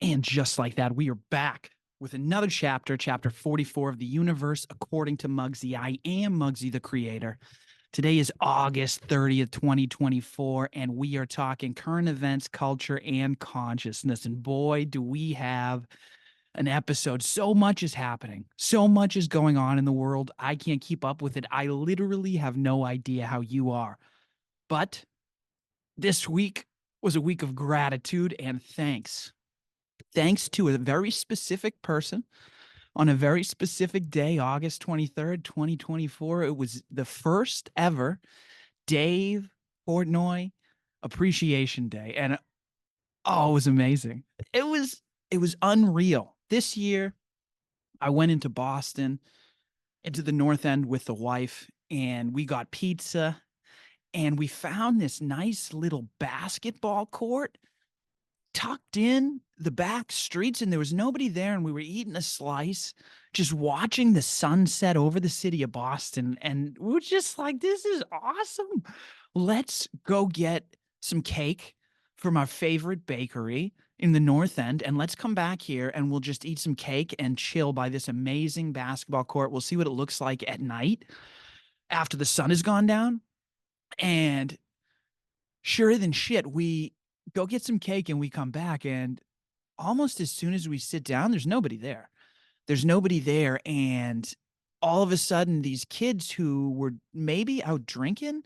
And just like that, we are back with another chapter, chapter 44 of the universe according to Mugsy. I am Mugsy the Creator. Today is August 30th, 2024, and we are talking current events, culture, and consciousness. And boy, do we have an episode. So much is happening. So much is going on in the world. I can't keep up with it. I literally have no idea how you are. But this week was a week of gratitude and thanks. Thanks to a very specific person on a very specific day, August 23rd, 2024. It was the first ever Dave Portnoy Appreciation Day. And oh, it was amazing. It was unreal. This year, I went into Boston, into the North End with the wife, and we got pizza, and we found this nice little basketball court tucked in the back streets, and there was nobody there, and we were eating a slice, just watching the sunset over the city of Boston, and we were just like, this is awesome. Let's go get some cake from our favorite bakery in the North End, and let's come back here and we'll just eat some cake and chill by this amazing basketball court. We'll see what it looks like at night after the sun has gone down. And sure than shit, we go get some cake and we come back, and almost as soon as we sit down, there's nobody there. There's nobody there. And all of a sudden, these kids who were maybe out drinking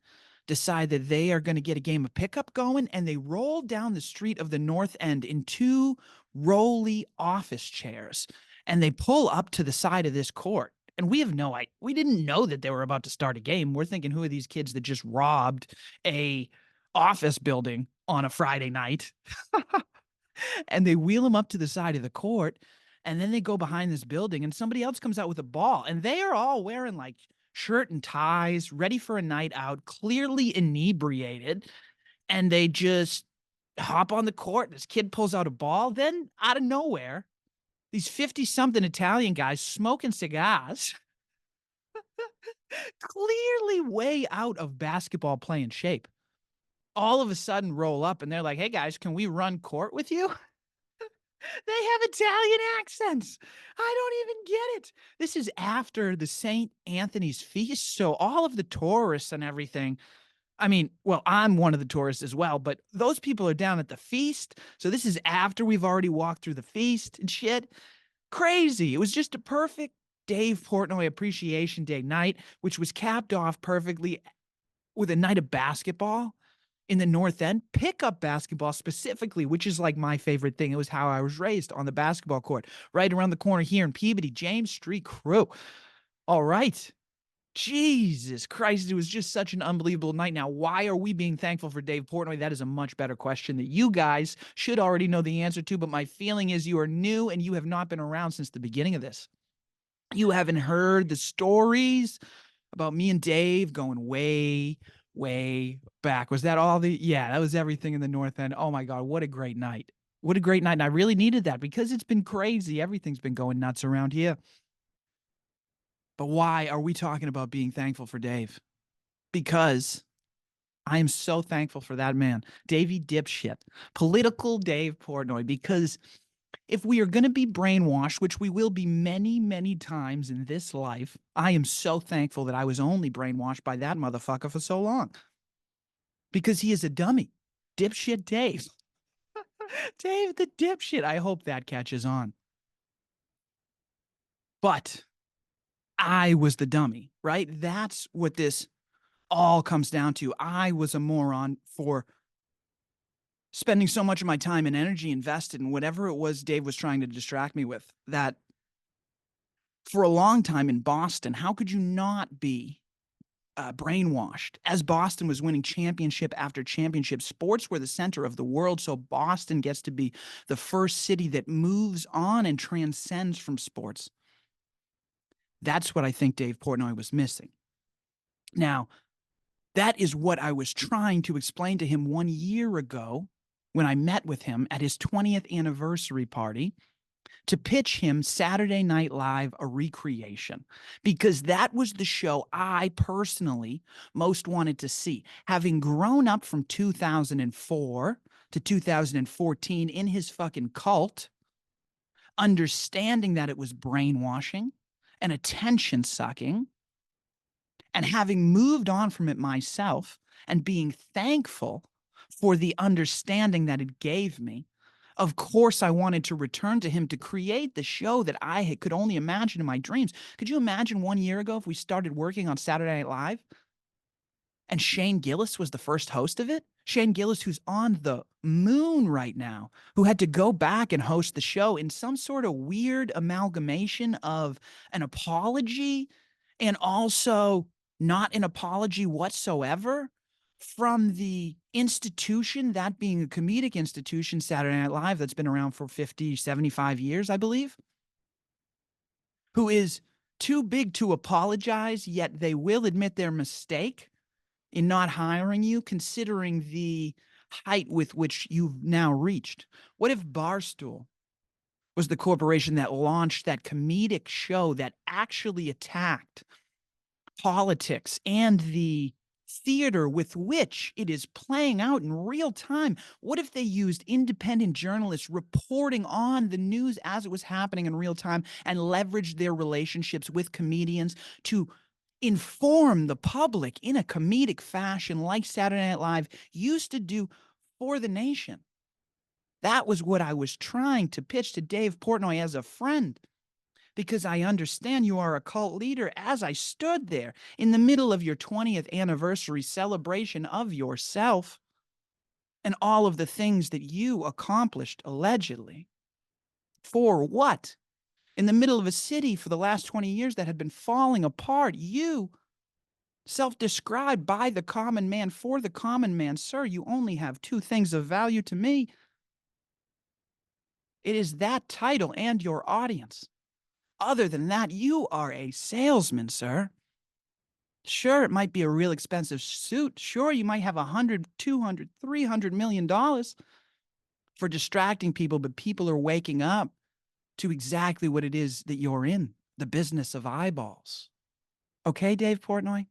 decide that they are going to get a game of pickup going, and they roll down the street of the North End in two rolly office chairs, and they pull up to the side of this court. And we have no idea. We didn't know that they were about to start a game. We're thinking, who are these kids that just robbed a office building on a Friday night? And they wheel them up to the side of the court, and then they go behind this building, and somebody else comes out with a ball, and they are all wearing like shirt and ties, ready for a night out, clearly inebriated, and they just hop on the court. This kid pulls out a ball. Then out of nowhere, these 50-something Italian guys smoking cigars, clearly way out of basketball playing shape, all of a sudden roll up, and they're like, hey guys, can we run court with you? They have Italian accents. I don't even get it. This is after the St. Anthony's feast. So all of the tourists and everything, I mean, well, I'm one of the tourists as well, but those people are down at the feast. So this is after we've already walked through the feast and shit. Crazy. It was just a perfect Dave Portnoy Appreciation Day night, which was capped off perfectly with a night of basketball in the North End, pickup basketball specifically, which is like my favorite thing. It was how I was raised, on the basketball court right around the corner here in Peabody, James Street Crew. All right. Jesus Christ, it was just such an unbelievable night. Now, why are we being thankful for Dave Portnoy? That is a much better question that you guys should already know the answer to, but my feeling is you are new and you have not been around since the beginning of this. You haven't heard the stories about me and Dave going way back. Was that all the, yeah, that was everything in the North End. Oh my God, what a great night. What a great night. And I really needed that because it's been crazy. Everything's been going nuts around here. But why are we talking about being thankful for Dave? Because I am so thankful for that man, Davey Dipshit, political Dave Portnoy, because if we are going to be brainwashed, which we will be many times in this life, I am so thankful that I was only brainwashed by that motherfucker for so long. Because he is a dummy. Dipshit Dave. Dave the dipshit. I hope that catches on. But I was the dummy, right? That's what this all comes down to. I was a moron for spending so much of my time and energy invested in whatever it was Dave was trying to distract me with, that for a long time in Boston, how could you not be brainwashed? As Boston was winning championship after championship, sports were the center of the world, so Boston gets to be the first city that moves on and transcends from sports. That's what I think Dave Portnoy was missing. Now, that is what I was trying to explain to him 1 year ago when I met with him at his 20th anniversary party to pitch him Saturday Night Live, a recreation, because that was the show I personally most wanted to see. Having grown up from 2004 to 2014 in his fucking cult, understanding that it was brainwashing and attention sucking, and having moved on from it myself and being thankful for the understanding that it gave me, of course, I wanted to return to him to create the show that I could only imagine in my dreams. Could you imagine 1 year ago if we started working on Saturday Night Live and Shane Gillis was the first host of it? Shane Gillis, who's on the moon right now, who had to go back and host the show in some sort of weird amalgamation of an apology and also not an apology whatsoever from the institution, that being a comedic institution, Saturday Night Live, that's been around for 50, 75 years, I believe, who is too big to apologize, yet they will admit their mistake in not hiring you, considering the height with which you've now reached. What if Barstool was the corporation that launched that comedic show that actually attacked politics and the theater with which it is playing out in real time? What if they used independent journalists reporting on the news as it was happening in real time and leveraged their relationships with comedians to inform the public in a comedic fashion like Saturday Night Live used to do for the nation? That was what I was trying to pitch to Dave Portnoy as a friend, because I understand you are a cult leader, as I stood there in the middle of your 20th anniversary celebration of yourself and all of the things that you accomplished allegedly. For what? In the middle of a city for the last 20 years that had been falling apart. You, self-described by the common man for the common man, sir, you only have two things of value to me. It is that title and your audience. Other than that, you are a salesman, sir. Sure, it might be a real expensive suit. Sure, you might have 100, 200, 300 million dollars for distracting people, but people are waking up to exactly what it is that you're in, the business of eyeballs. Okay, Dave Portnoy?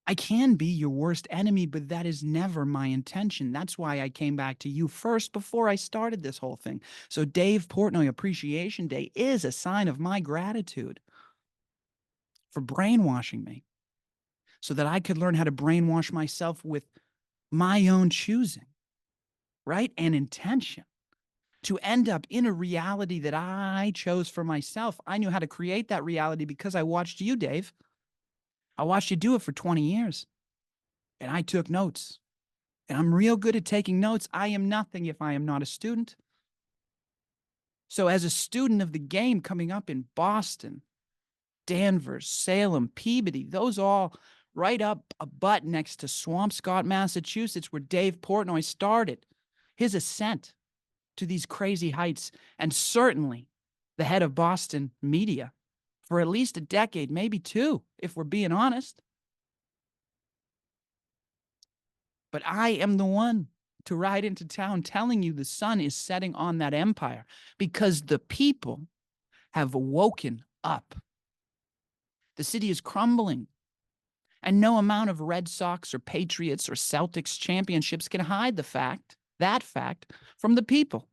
I can be your worst enemy, but that is never my intention. That's why I came back to you first before I started this whole thing. So Dave Portnoy Appreciation Day is a sign of my gratitude for brainwashing me so that I could learn how to brainwash myself with my own choosing, right? And intention to end up in a reality that I chose for myself. I knew how to create that reality because I watched you, Dave. I watched you do it for 20 years. And I took notes. And I'm real good at taking notes. I am nothing if I am not a student. So as a student of the game coming up in Boston, Danvers, Salem, Peabody, those all right up a butt next to Swampscott, Massachusetts, where Dave Portnoy started his ascent to these crazy heights, and certainly the head of Boston media for at least a decade, maybe two, if we're being honest. But I am the one to ride into town telling you the sun is setting on that empire because the people have woken up. The city is crumbling, and no amount of Red Sox or Patriots or Celtics championships can hide that fact from the people,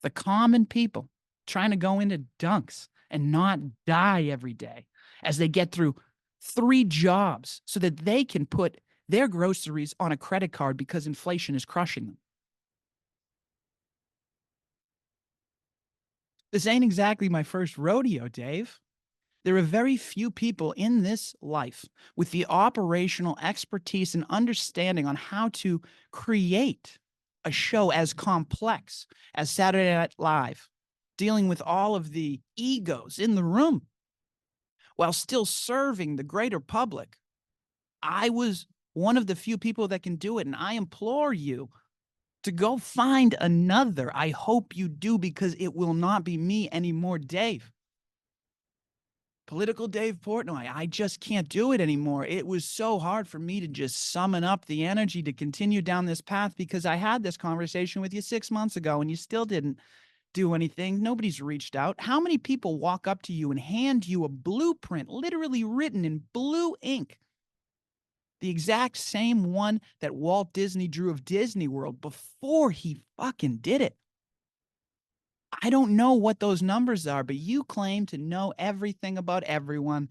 the common people trying to go into dunks and not die every day as they get through 3 jobs so that they can put their groceries on a credit card because inflation is crushing them. This ain't exactly my first rodeo, Dave. There are very few people in this life with the operational expertise and understanding on how to create a show as complex as Saturday Night Live, dealing with all of the egos in the room while still serving the greater public. I was one of the few people that can do it, and I implore you to go find another. I hope you do, because it will not be me anymore, Dave. Political Dave Portnoy, I just can't do it anymore. It was so hard for me to just summon up the energy to continue down this path because I had this conversation with you 6 months ago and you still didn't do anything. Nobody's reached out. How many people walk up to you and hand you a blueprint, literally written in blue ink, the exact same one that Walt Disney drew of Disney World before he fucking did it? I don't know what those numbers are, but you claim to know everything about everyone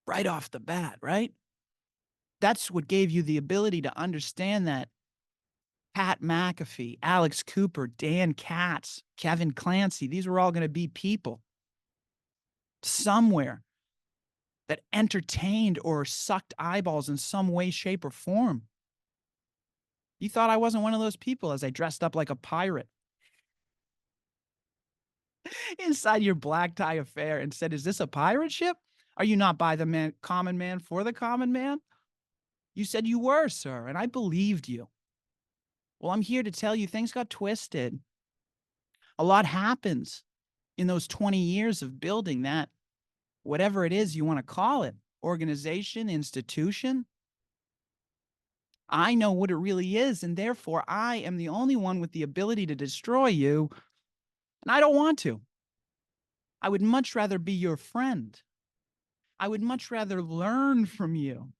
right off the bat, right? That's what gave you the ability to understand that Pat McAfee, Alex Cooper, Dan Katz, Kevin Clancy, these were all going to be people somewhere that entertained or sucked eyeballs in some way, shape, or form. You thought I wasn't one of those people as I dressed up like a pirate inside your black tie affair and said, "Is this a pirate ship? Are you not by the common man for the common man?" You said you were, sir, and I believed you. Well, I'm here to tell you things got twisted. A lot happens in those 20 years of building that, whatever it is you want to call it, organization, institution. I know what it really is, and therefore I am the only one with the ability to destroy you, and I don't want to. I would much rather be your friend. I would much rather learn from you.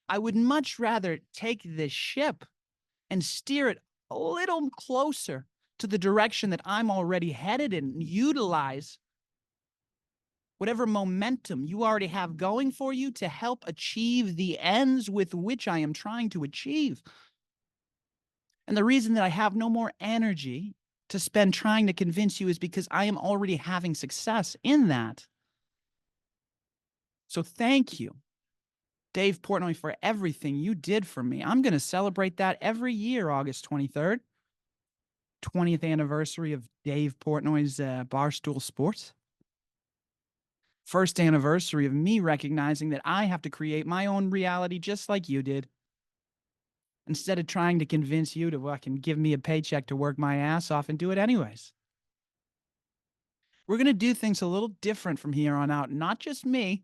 I would much rather take this ship and steer it a little closer to the direction that I'm already headed in and utilize whatever momentum you already have going for you to help achieve the ends with which I am trying to achieve. And the reason that I have no more energy to spend trying to convince you is because I am already having success in that. So thank you, Dave Portnoy, for everything you did for me. I'm going to celebrate that every year, August 23rd, 20th anniversary of Dave Portnoy's Barstool Sports. First anniversary of me recognizing that I have to create my own reality just like you did. Instead of trying to convince you to fucking give me a paycheck to work my ass off and do it anyways. We're going to do things a little different from here on out. Not just me,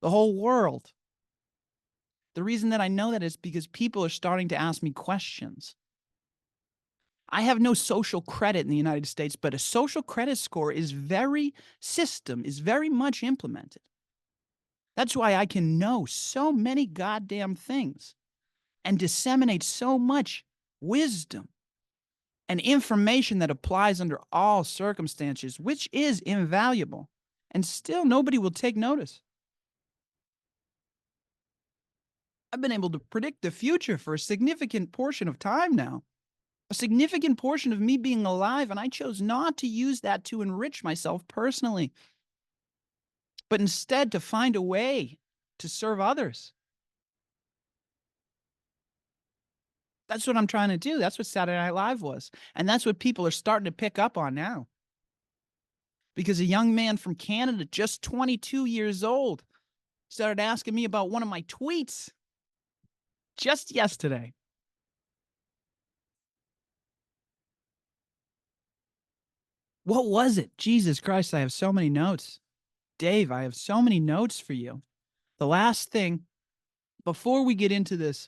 the whole world. The reason that I know that is because people are starting to ask me questions. I have no social credit in the United States, but a social credit score is very much implemented. That's why I can know so many goddamn things and disseminate so much wisdom and information that applies under all circumstances, which is invaluable. And still nobody will take notice. I've been able to predict the future for a significant portion of time now. A significant portion of me being alive, and I chose not to use that to enrich myself personally, but instead to find a way to serve others. That's what I'm trying to do. That's what Saturday Night Live was. And that's what people are starting to pick up on now. Because a young man from Canada, just 22 years old, started asking me about one of my tweets just yesterday. What was it? Jesus Christ, I have so many notes. Dave, I have so many notes for you. The last thing, before we get into this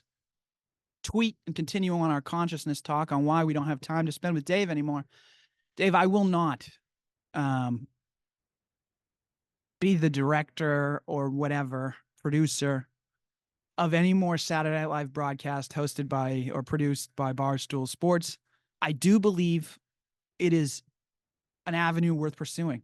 tweet and continue on our consciousness talk on why we don't have time to spend with Dave anymore, Dave, I will not be the director or whatever, producer of any more Saturday Night Live broadcast hosted by or produced by Barstool Sports. I do believe it is an avenue worth pursuing.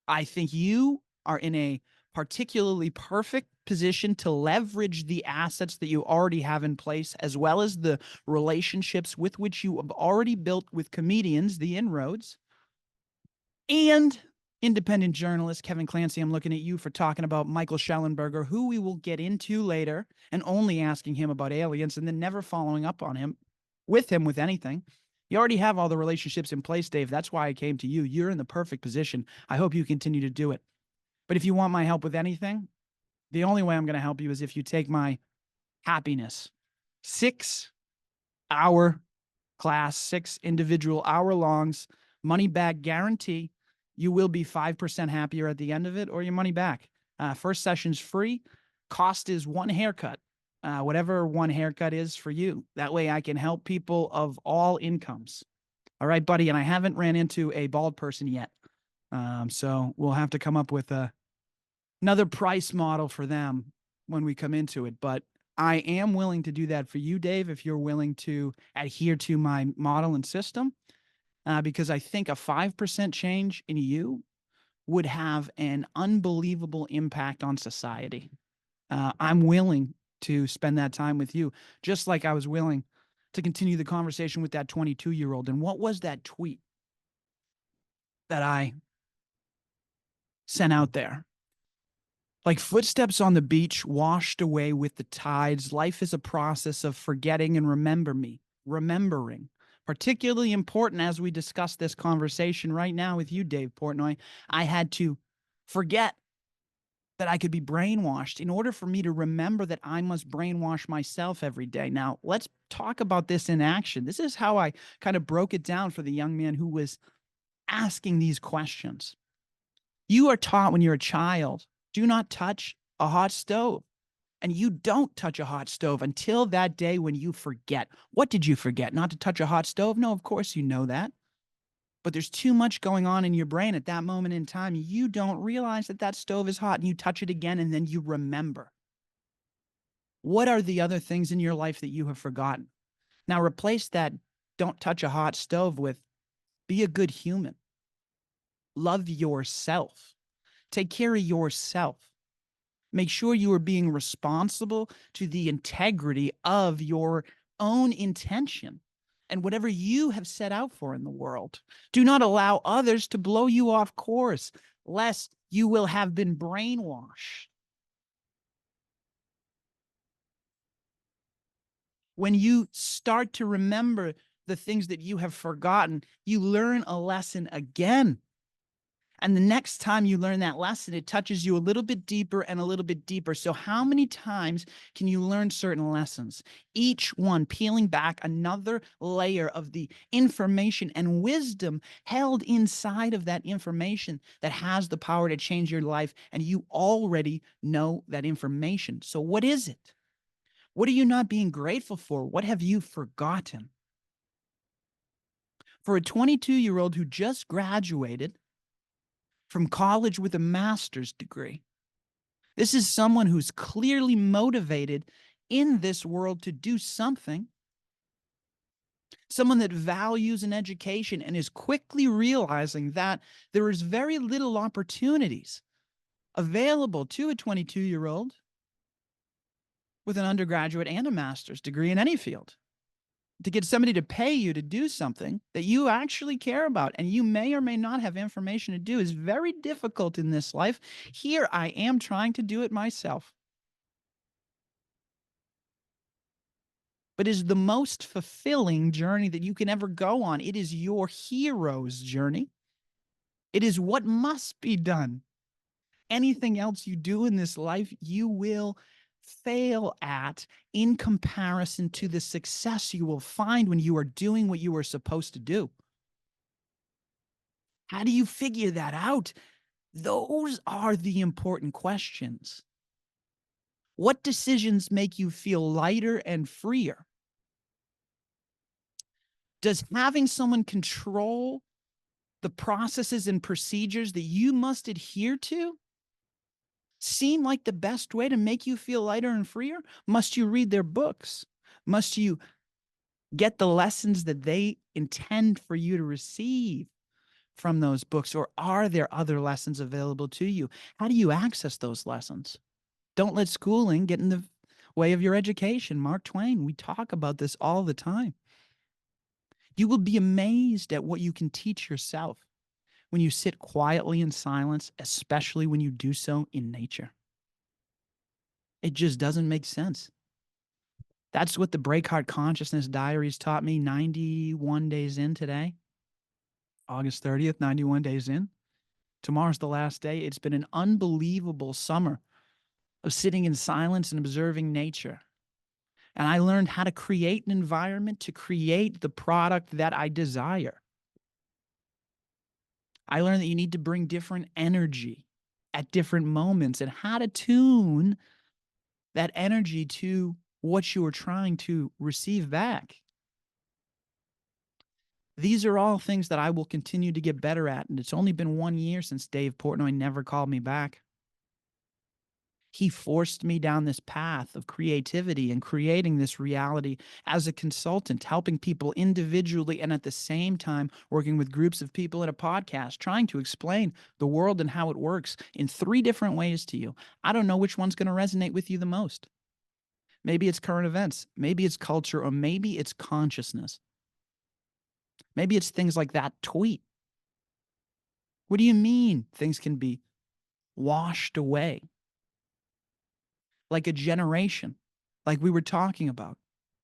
I think you are in a particularly perfect position to leverage the assets that you already have in place, as well as the relationships with which you have already built with comedians, the inroads, and independent journalist Kevin Clancy. I'm looking at you for talking about Michael Schellenberger, who we will get into later, and only asking him about aliens and then never following up on him with anything. You already have all the relationships in place, Dave. That's why I came to you. You're in the perfect position. I hope you continue to do it. But if you want my help with anything, the only way I'm going to help you is if you take my happiness 6-hour class, 6 individual hour-longs, money back guarantee. You will be 5% happier at the end of it, or your money back. First session's free. Cost is one haircut, whatever one haircut is for you. That way I can help people of all incomes. All right, buddy. And I haven't ran into a bald person yet. So we'll have to come up with another price model for them when we come into it. But I am willing to do that for you, Dave, if you're willing to adhere to my model and system. because I think a 5% change in you would have an unbelievable impact on society. I'm willing to spend that time with you, just like I was willing to continue the conversation with that 22-year-old. And what was that tweet that I sent out there? Like footsteps on the beach washed away with the tides, life is a process of forgetting and remembering. Particularly important as we discuss this conversation right now with you, Dave Portnoy. I had to forget that I could be brainwashed in order for me to remember that I must brainwash myself every day. Now, let's talk about this in action. This is how I kind of broke it down for the young man who was asking these questions. You are taught when you're a child, do not touch a hot stove. And you don't touch a hot stove until that day when you forget. What did you forget? Not to touch a hot stove? No, of course you know that. But there's too much going on in your brain at that moment in time. You don't realize that that stove is hot and you touch it again and then you remember. What are the other things in your life that you have forgotten? Now replace that don't touch a hot stove with be a good human. Love yourself. Take care of yourself. Make sure you are being responsible to the integrity of your own intention and whatever you have set out for in the world. Do not allow others to blow you off course, lest you will have been brainwashed. When you start to remember the things that you have forgotten, you learn a lesson again. And the next time you learn that lesson, it touches you a little bit deeper and a little bit deeper. So how many times can you learn certain lessons? Each one peeling back another layer of the information and wisdom held inside of that information that has the power to change your life. And you already know that information. So what is it? What are you not being grateful for? What have you forgotten? For a 22-year-old who just graduated from college with a master's degree. This is someone who's clearly motivated in this world to do something, someone that values an education and is quickly realizing that there is very little opportunities available to a 22-year-old with an undergraduate and a master's degree in any field. To get somebody to pay you to do something that you actually care about and you may or may not have information to do is very difficult in this life. Here I am trying to do it myself. But it is the most fulfilling journey that you can ever go on. It is your hero's journey. It is what must be done. Anything else you do in this life, you will fail at in comparison to the success you will find when you are doing what you are supposed to do. How do you figure that out? Those are the important questions. What decisions make you feel lighter and freer? Does having someone control the processes and procedures that you must adhere to seem like the best way to make you feel lighter and freer? Must you read their books? Must you get the lessons that they intend for you to receive from those books? Or are there other lessons available to you? How do you access those lessons? Don't let schooling get in the way of your education. Mark Twain, we talk about this all the time. You will be amazed at what you can teach yourself when you sit quietly in silence, especially when you do so in nature. It just doesn't make sense. That's what the Breakheart Consciousness Diaries taught me 91 days in today. August 30th, 91 days in. Tomorrow's the last day. It's been an unbelievable summer of sitting in silence and observing nature. And I learned how to create an environment to create the product that I desire. I learned that you need to bring different energy at different moments and how to tune that energy to what you are trying to receive back. These are all things that I will continue to get better at. And it's only been 1 year since Dave Portnoy never called me back. He forced me down this path of creativity and creating this reality as a consultant, helping people individually and at the same time working with groups of people in a podcast, trying to explain the world and how it works in 3 different ways to you. I don't know which one's going to resonate with you the most. Maybe it's current events, maybe it's culture, or maybe it's consciousness. Maybe it's things like that tweet. What do you mean things can be washed away? Like a generation, like we were talking about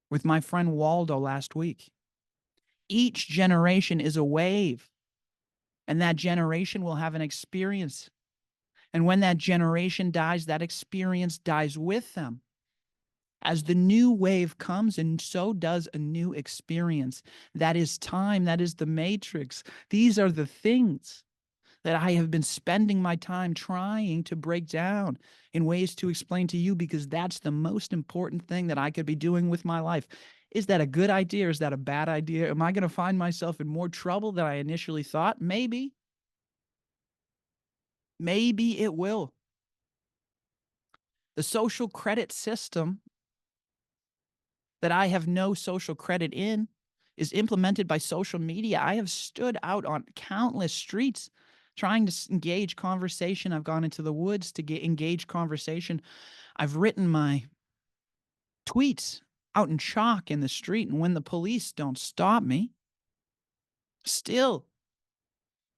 with my friend Waldo last week. Each generation is a wave, and that generation will have an experience. And when that generation dies, that experience dies with them. As the new wave comes, and so does a new experience. That is time. That is the matrix. These are the things that I have been spending my time trying to break down in ways to explain to you, because that's the most important thing that I could be doing with my life. Is that a good idea or is that a bad idea? Am I going to find myself in more trouble than I initially thought? Maybe. Maybe it will. The social credit system that I have no social credit in is implemented by social media. I have stood out on countless streets trying to engage conversation. I've gone into the woods to engage conversation. I've written my tweets out in chalk in the street, and when the police don't stop me, still,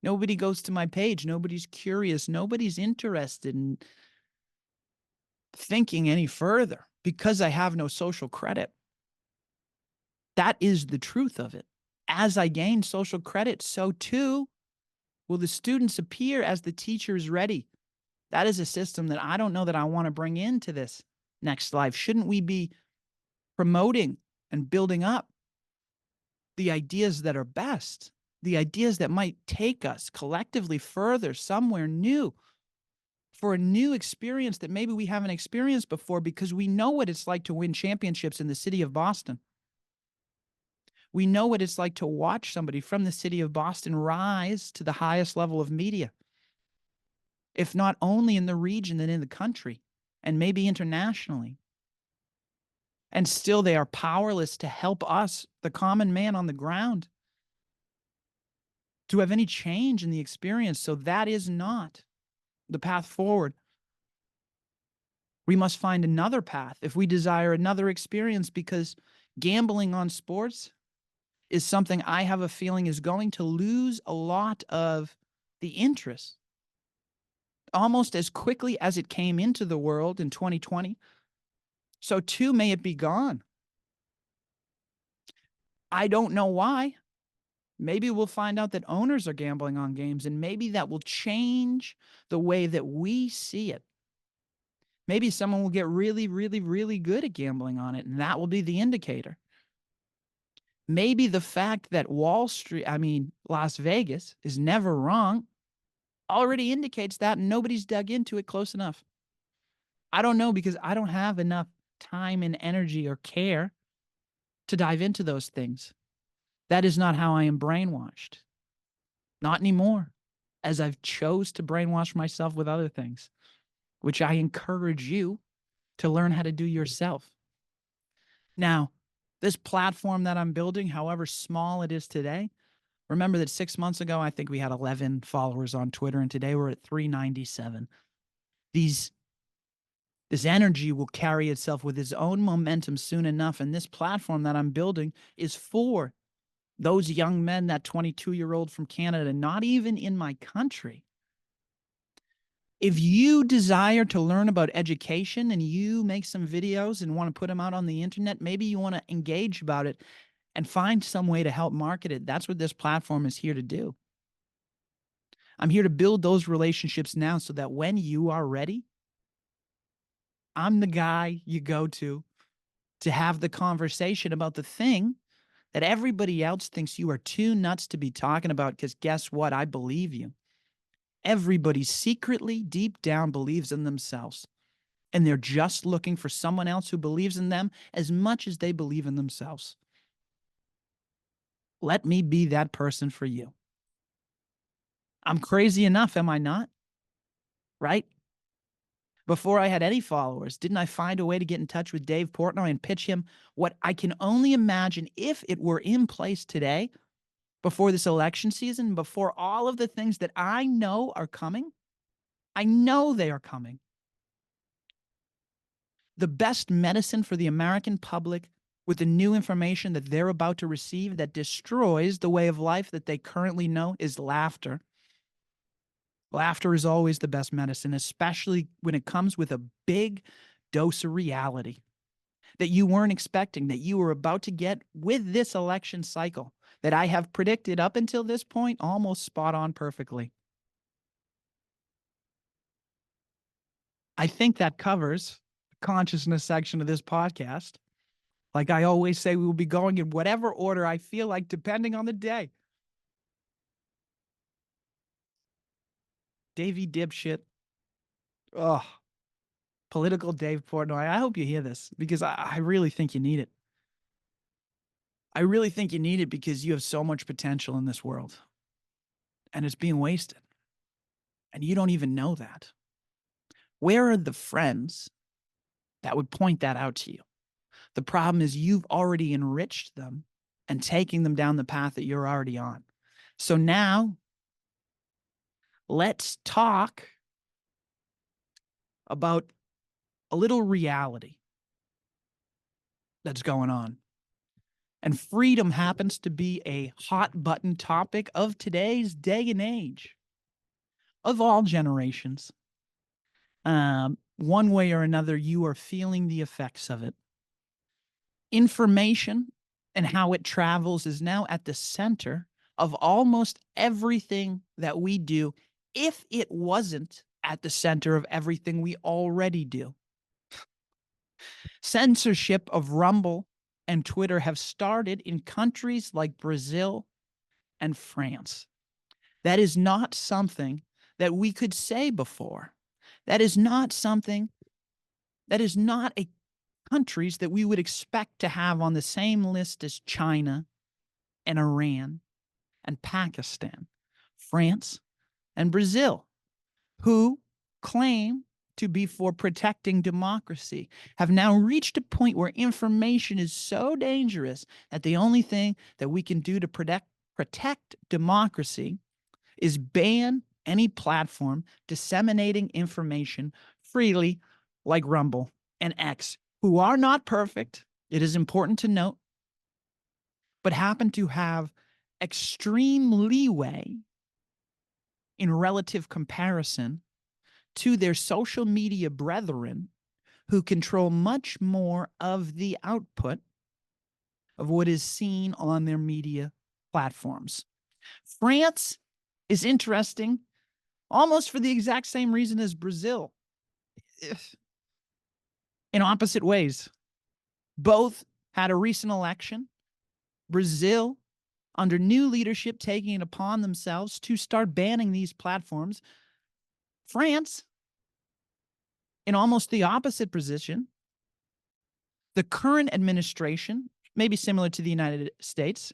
nobody goes to my page. Nobody's curious. Nobody's interested in thinking any further because I have no social credit. That is the truth of it. As I gain social credit, so too will the students appear as the teacher is ready. That is a system that I don't know that I want to bring into this next life. Shouldn't we be promoting and building up the ideas that are best, the ideas that might take us collectively further, somewhere new, for a new experience that maybe we haven't experienced before, because we know what it's like to win championships in the city of Boston. We know what it's like to watch somebody from the city of Boston rise to the highest level of media, if not only in the region, then in the country, and maybe internationally. And still they are powerless to help us, the common man on the ground, to have any change in the experience. So that is not the path forward. We must find another path if we desire another experience, because gambling on sports is something I have a feeling is going to lose a lot of the interest almost as quickly as it came into the world in 2020. So too may it be gone. I don't know why. Maybe we'll find out that owners are gambling on games, and maybe that will change the way that we see it. Maybe someone will get really, really, really good at gambling on it, and that will be the indicator. Maybe the fact that Las Vegas is never wrong already indicates that, and nobody's dug into it close enough. I don't know, because I don't have enough time and energy or care to dive into those things. That is not how I am brainwashed. Not anymore, as I've chose to brainwash myself with other things, which I encourage you to learn how to do yourself. Now, this platform that I'm building, however small it is today, remember that 6 months ago, I think we had 11 followers on Twitter, and today we're at 397. This energy will carry itself with its own momentum soon enough, and this platform that I'm building is for those young men, that 22-year-old from Canada, not even in my country. If you desire to learn about education and you make some videos and want to put them out on the internet, maybe you want to engage about it and find some way to help market it. That's what this platform is here to do. I'm here to build those relationships now so that when you are ready, I'm the guy you go to have the conversation about the thing that everybody else thinks you are too nuts to be talking about, because guess what? I believe you. Everybody secretly, deep down, believes in themselves, and they're just looking for someone else who believes in them as much as they believe in themselves. Let me be that person for you. I'm crazy enough, am I not? Right? Before I had any followers, didn't I find a way to get in touch with Dave Portnoy and pitch him what I can only imagine if it were in place today, before this election season, before all of the things that I know are coming? I know they are coming. The best medicine for the American public with the new information that they're about to receive that destroys the way of life that they currently know is laughter. Laughter is always the best medicine, especially when it comes with a big dose of reality that you weren't expecting, that you were about to get with this election cycle that I have predicted up until this point almost spot on perfectly. I think that covers the consciousness section of this podcast. Like I always say, we will be going in whatever order I feel like, depending on the day. Davey dipshit. Oh, political Dave Portnoy. I hope you hear this because I really think you need it. I really think you need it because you have so much potential in this world and it's being wasted. And you don't even know that. Where are the friends that would point that out to you? The problem is you've already enriched them and taking them down the path that you're already on. So now let's talk about a little reality that's going on. And freedom happens to be a hot button topic of today's day and age, of all generations. One way or another, you are feeling the effects of it. Information and how it travels is now at the center of almost everything that we do, if it wasn't at the center of everything we already do. Censorship of Rumble and Twitter have started in countries like Brazil and France. That is not something that we could say before. That is not something, that is not a countries that we would expect to have on the same list as China and Iran and Pakistan, France and Brazil, who claim to be for protecting democracy, have now reached a point where information is so dangerous that the only thing that we can do to protect democracy is ban any platform disseminating information freely like Rumble and X, who are not perfect, it is important to note, but happen to have extreme leeway in relative comparison to their social media brethren who control much more of the output of what is seen on their media platforms. France is interesting almost for the exact same reason as Brazil, in opposite ways. Both had a recent election. Brazil, under new leadership, taking it upon themselves to start banning these platforms. France, in almost the opposite position. The current administration, maybe similar to the United States,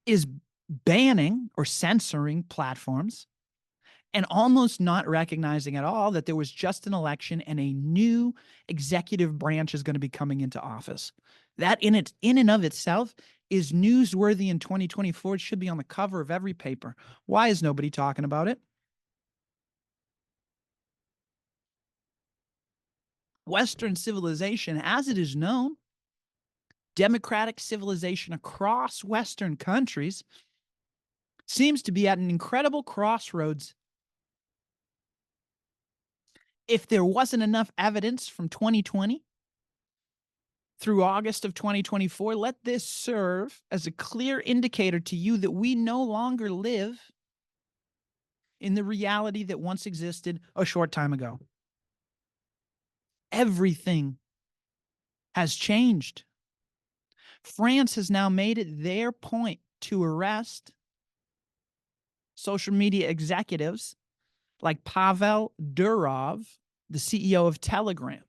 is banning or censoring platforms and almost not recognizing at all that there was just an election and a new executive branch is going to be coming into office. That in and of itself is newsworthy in 2024. It should be on the cover of every paper. Why is nobody talking about it? Western civilization, as it is known, democratic civilization across Western countries, seems to be at an incredible crossroads. If there wasn't enough evidence from 2020 through August of 2024, let this serve as a clear indicator to you that we no longer live in the reality that once existed a short time ago. Everything has changed. France has now made it their point to arrest social media executives like Pavel Durov, the CEO of Telegram.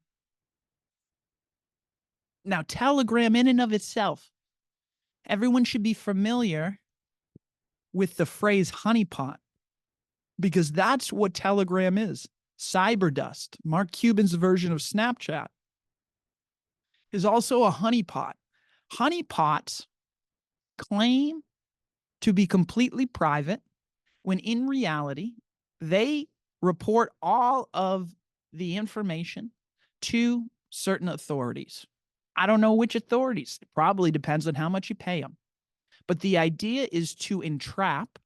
Now, Telegram in and of itself, everyone should be familiar with the phrase honeypot, because that's what Telegram is. Cyberdust, Mark Cuban's version of Snapchat, is also a honeypot. Honeypots claim to be completely private when in reality, they report all of the information to certain authorities. I don't know which authorities. It probably depends on how much you pay them. But the idea is to entrap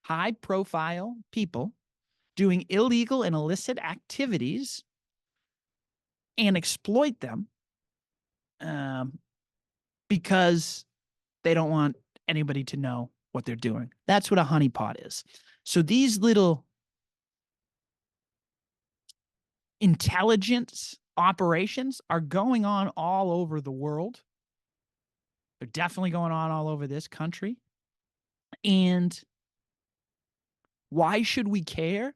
high-profile people doing illegal and illicit activities and exploit them because they don't want anybody to know what they're doing. That's what a honeypot is. So these little intelligence operations are going on all over the world. They're definitely going on all over this country. And why should we care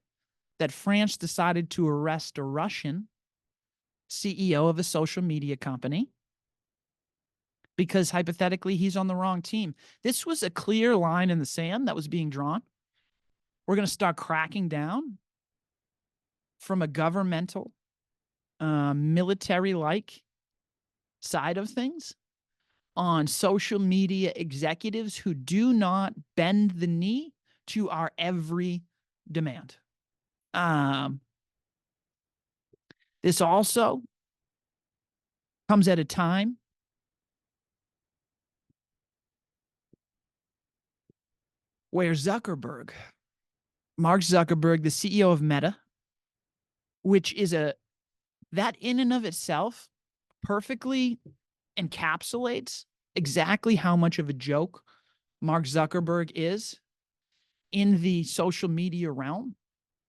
that France decided to arrest a Russian CEO of a social media company? Because hypothetically, he's on the wrong team. This was a clear line in the sand that was being drawn. We're going to start cracking down from a governmental, military-like side of things on social media executives who do not bend the knee to our every demand. This also comes at a time where Mark Zuckerberg, the CEO of Meta, which is that in and of itself perfectly encapsulates exactly how much of a joke Mark Zuckerberg is in the social media realm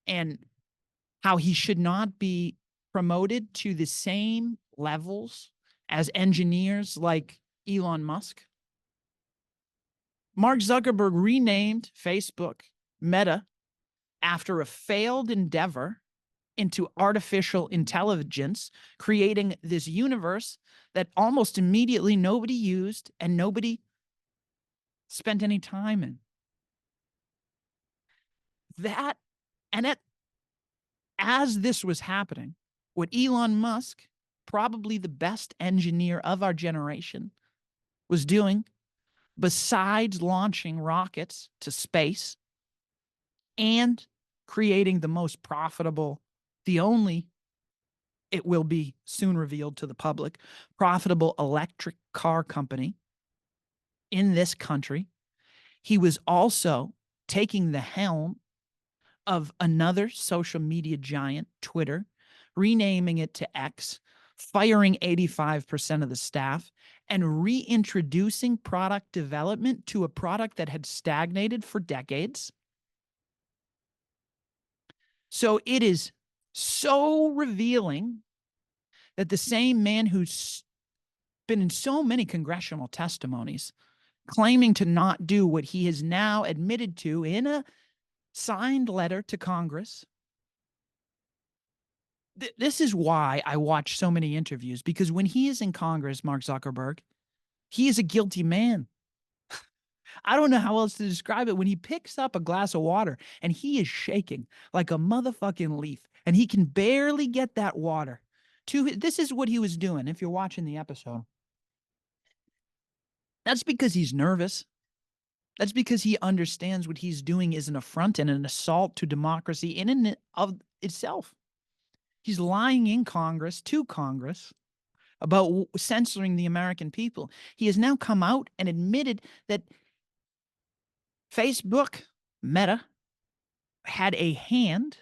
and how he should not be promoted to the same levels as engineers like Elon Musk. Mark Zuckerberg renamed Facebook Meta after a failed endeavor into artificial intelligence, creating this universe that almost immediately nobody used and nobody spent any time in. As this was happening, what Elon Musk, probably the best engineer of our generation, was doing, besides launching rockets to space and creating the most profitable, the only, it will be soon revealed to the public, profitable electric car company in this country, he was also taking the helm of another social media giant, Twitter, renaming it to X, firing 85% of the staff, and reintroducing product development to a product that had stagnated for decades. So it is so revealing that the same man who's been in so many congressional testimonies claiming to not do what he has now admitted to in a signed letter to Congress. This is why I watch so many interviews, because when he is in Congress, Mark Zuckerberg, he is a guilty man. I don't know how else to describe it. When he picks up a glass of water and he is shaking like a motherfucking leaf and he can barely get that water to, this is what he was doing. If you're watching the episode, that's because he's nervous. That's because he understands what he's doing is an affront and an assault to democracy in and of itself. He's lying in Congress to Congress about censoring the American people. He has now come out and admitted that Facebook, Meta, had a hand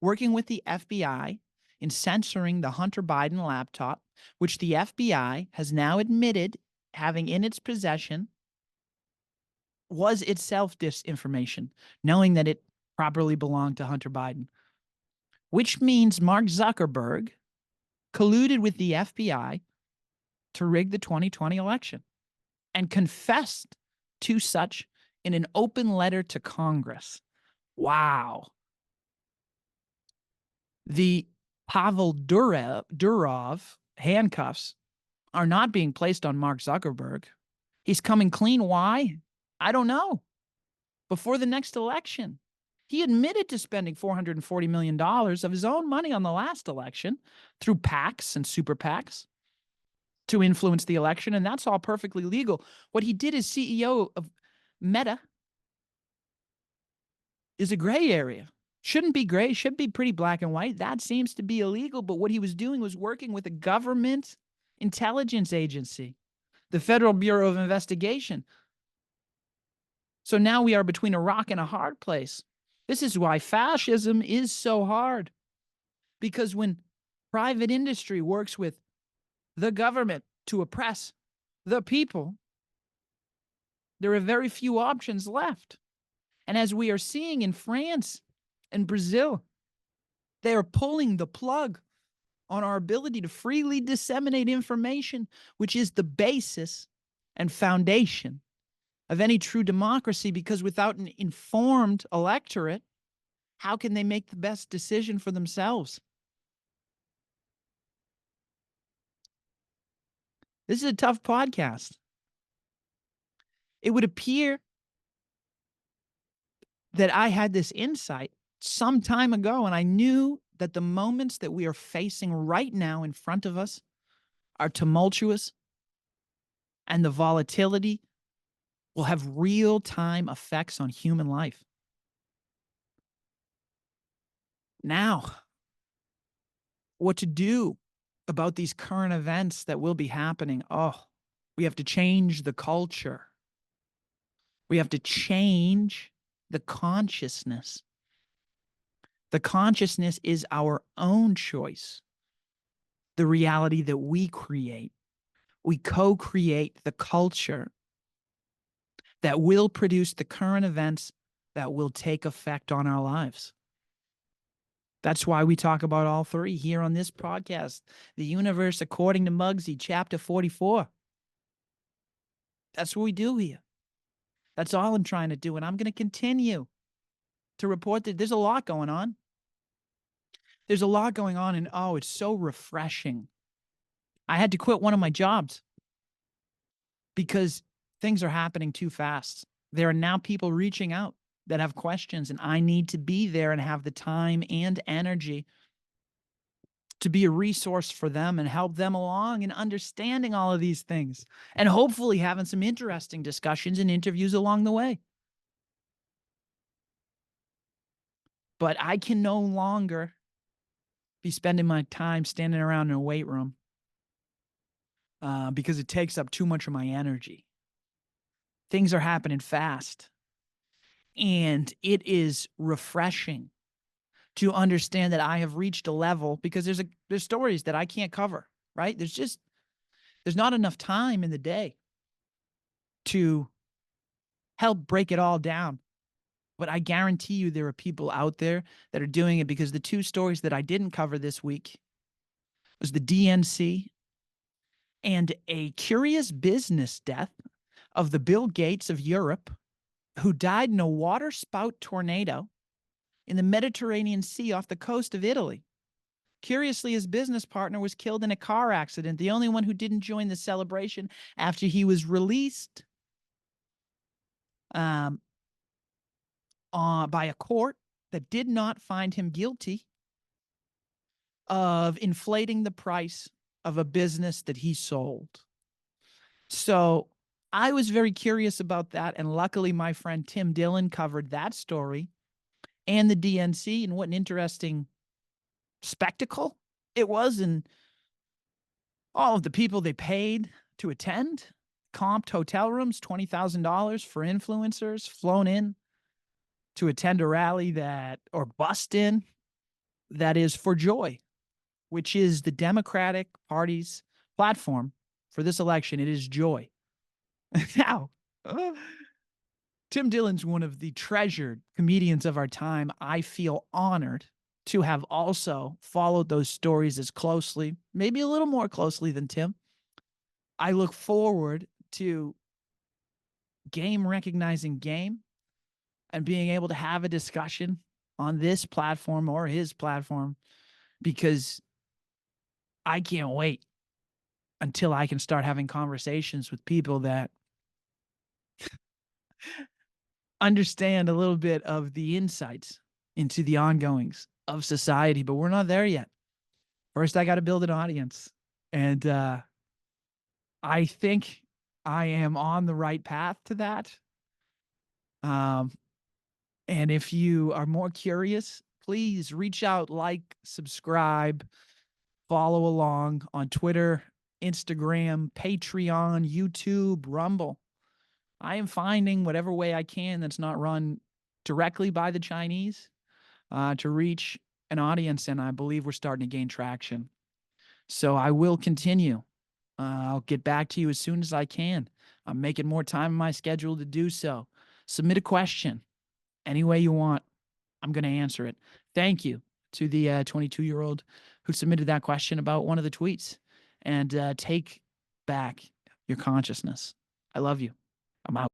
working with the FBI in censoring the Hunter Biden laptop, which the FBI has now admitted having in its possession was itself disinformation, knowing that it properly belonged to Hunter Biden, which means Mark Zuckerberg colluded with the FBI to rig the 2020 election and confessed to such in an open letter to Congress. Wow. The Pavel Durov handcuffs are not being placed on Mark Zuckerberg. He's coming clean. Why? I don't know. Before the next election, He admitted to spending $440 million of his own money on the last election through PACs and super PACs to influence the election, and that's all perfectly legal. What he did as CEO of Meta is a gray area. Shouldn't be gray, should be pretty black and white. That seems to be illegal, but what he was doing was working with a government intelligence agency, the Federal Bureau of Investigation. So now we are between a rock and a hard place. This is why fascism is so hard. Because when private industry works with the government to oppress the people, there are very few options left. And as we are seeing in France and Brazil, they are pulling the plug on our ability to freely disseminate information, which is the basis and foundation of any true democracy, because without an informed electorate, how can they make the best decision for themselves? This is a tough podcast. It would appear that I had this insight some time ago, and I knew that the moments that we are facing right now in front of us are tumultuous, and the volatility will have real-time effects on human life. Now, what to do about these current events that will be happening? Oh, we have to change the culture. We have to change the consciousness. The consciousness is our own choice, the reality that we create. We co-create the culture that will produce the current events that will take effect on our lives. That's why we talk about all three here on this podcast. The Universe According to Mugsy, Chapter 44. That's what we do here. That's all I'm trying to do, and I'm going to continue to report that there's a lot going on. There's a lot going on, and oh, it's so refreshing. I had to quit one of my jobs because things are happening too fast. There are now people reaching out that have questions, and I need to be there and have the time and energy to be a resource for them and help them along in understanding all of these things, and hopefully having some interesting discussions and interviews along the way. But I can no longer be spending my time standing around in a weight room because it takes up too much of my energy. Things are happening fast, and it is refreshing to understand that I have reached a level, because there's stories that I can't cover, right? There's not enough time in the day to help break it all down. But I guarantee you there are people out there that are doing it, because the two stories that I didn't cover this week was the DNC and a curious business death of the Bill Gates of Europe, who died in a water spout tornado in the Mediterranean Sea off the coast of Italy. Curiously, his business partner was killed in a car accident, the only one who didn't join the celebration after he was released by a court that did not find him guilty of inflating the price of a business that he sold. So I was very curious about that, and luckily my friend Tim Dillon covered that story and the DNC, and what an interesting spectacle it was, and all of the people they paid to attend, comped hotel rooms, $20,000 for influencers flown in to attend a rally or bust in, that is for joy, which is the Democratic Party's platform for this election. It is joy. Now, Tim Dillon's one of the treasured comedians of our time. I feel honored to have also followed those stories as closely, maybe a little more closely than Tim. I look forward to game recognizing game and being able to have a discussion on this platform or his platform, because I can't wait until I can start having conversations with people that understand a little bit of the insights into the ongoings of society, but we're not there yet. First, I got to build an audience. And I think I am on the right path to that. Um, and if you are more curious, please reach out, like, subscribe, follow along on Twitter, Instagram, Patreon, YouTube, Rumble. I am finding whatever way I can that's not run directly by the Chinese to reach an audience, and I believe we're starting to gain traction. So I will continue. I'll get back to you as soon as I can. I'm making more time in my schedule to do so. Submit a question any way you want. I'm going to answer it. Thank you to the 22-year-old who submitted that question about one of the tweets. And take back your consciousness. I love you. I'm out.